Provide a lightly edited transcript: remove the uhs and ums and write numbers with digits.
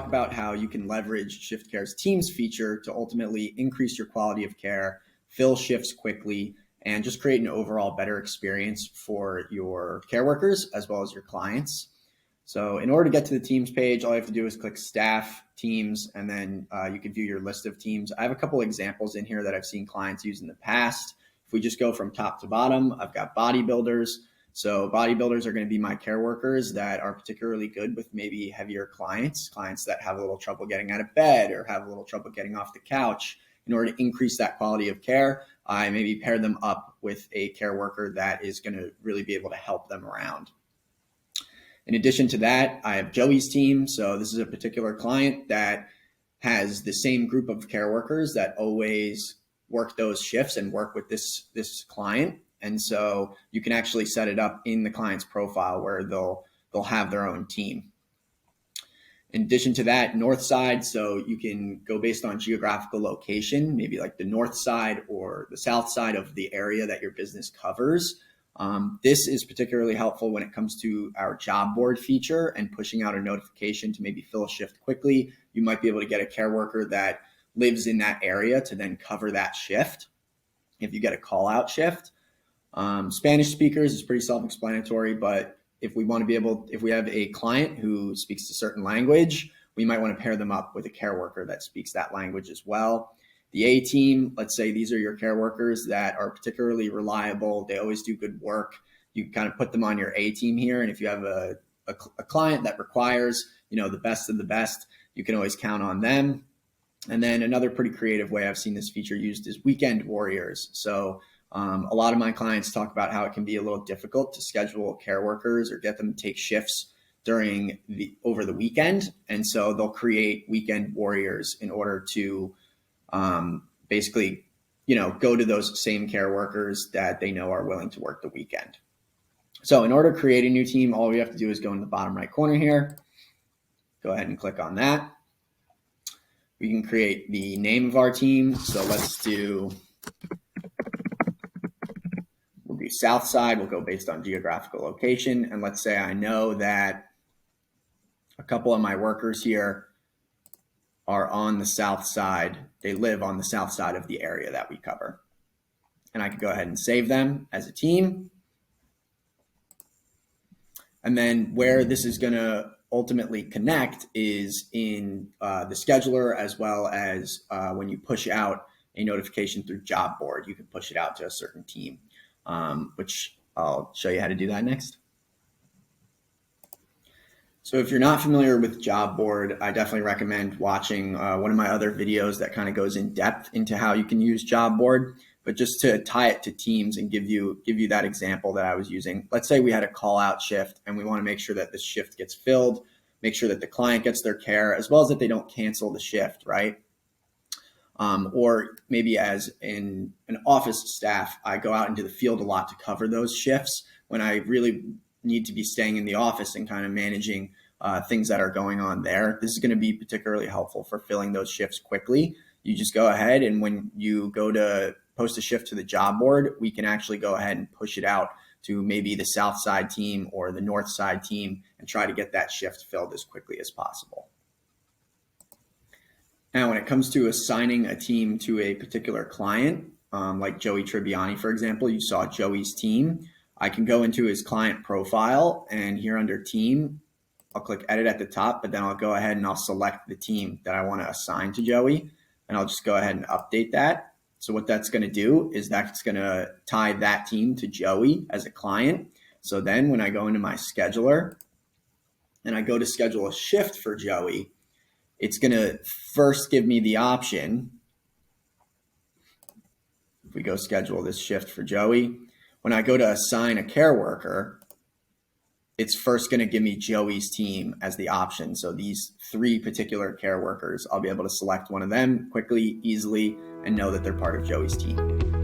talk about how you can leverage ShiftCare's Teams feature to ultimately increase your quality of care, fill shifts quickly, and just create an overall better experience for your care workers as well as your clients. So in order to get to the Teams page, all you have to do is click Staff, Teams, and then you can view your list of teams. I have a couple examples in here that I've seen clients use in the past. If we just go from top to bottom, I've got bodybuilders. So bodybuilders are going to be my care workers that are particularly good with maybe heavier clients that have a little trouble getting out of bed or have a little trouble getting off the couch. In order to increase that quality of care, I maybe pair them up with a care worker that is going to really be able to help them around. In addition to that, I have Joey's team. So this is a particular client that has the same group of care workers that always work those shifts and work with this client. And so you can actually set it up in the client's profile where they'll have their own team. In addition to that, north side, so you can go based on geographical location, maybe like the north side or the south side of the area that your business covers. This is particularly helpful when it comes to our job board feature and pushing out a notification to maybe fill a shift quickly. You might be able to get a care worker that lives in that area to then cover that shift if you get a call out shift. Spanish speakers is pretty self-explanatory, but if we have a client who speaks a certain language, we might want to pair them up with a care worker that speaks that language as well. The A team, let's say these are your care workers that are particularly reliable. They always do good work. You kind of put them on your A team here. And if you have a client that requires, the best of the best, you can always count on them. And then another pretty creative way I've seen this feature used is weekend warriors. So a lot of my clients talk about how it can be a little difficult to schedule care workers or get them to take shifts over the weekend. And so they'll create weekend warriors in order to basically, go to those same care workers that they know are willing to work the weekend. So in order to create a new team, all we have to do is go in the bottom right corner here. Go ahead and click on that. We can create the name of our team. So we'll do south side. We'll go based on geographical location. And let's say I know that a couple of my workers here are on the south side. They live on the south side of the area that we cover. And I can go ahead and save them as a team. And then where this is going to ultimately connect is in the scheduler, as well as when you push out a notification through job board, you can push it out to a certain team, which I'll show you how to do that next. So if you're not familiar with job board, I definitely recommend watching one of my other videos that kind of goes in depth into how you can use job board. But just to tie it to teams and give you that example that I was using, let's say we had a call out shift and we want to make sure that this shift gets filled, make sure that the client gets their care, as well as that they don't cancel the shift, right? Or maybe as in an office staff, I go out into the field a lot to cover those shifts when I really need to be staying in the office and kind of managing things that are going on there. This is going to be particularly helpful for filling those shifts quickly. You just go ahead, and when you go to post a shift to the job board, we can actually go ahead and push it out to maybe the south side team or the north side team and try to get that shift filled as quickly as possible. Now, when it comes to assigning a team to a particular client, like Joey Tribbiani, for example, you saw Joey's team. I can go into his client profile, and here under team, I'll click edit at the top, but then I'll go ahead and I'll select the team that I want to assign to Joey, and I'll just go ahead and update that. So what that's going to do is that's going to tie that team to Joey as a client. So then when I go into my scheduler and I go to schedule a shift for Joey, it's going to first give me the option. If we go schedule this shift for Joey, when I go to assign a care worker, it's first going to give me Joey's team as the option. So these 3 particular care workers, I'll be able to select one of them quickly, easily, and know that they're part of Joey's team.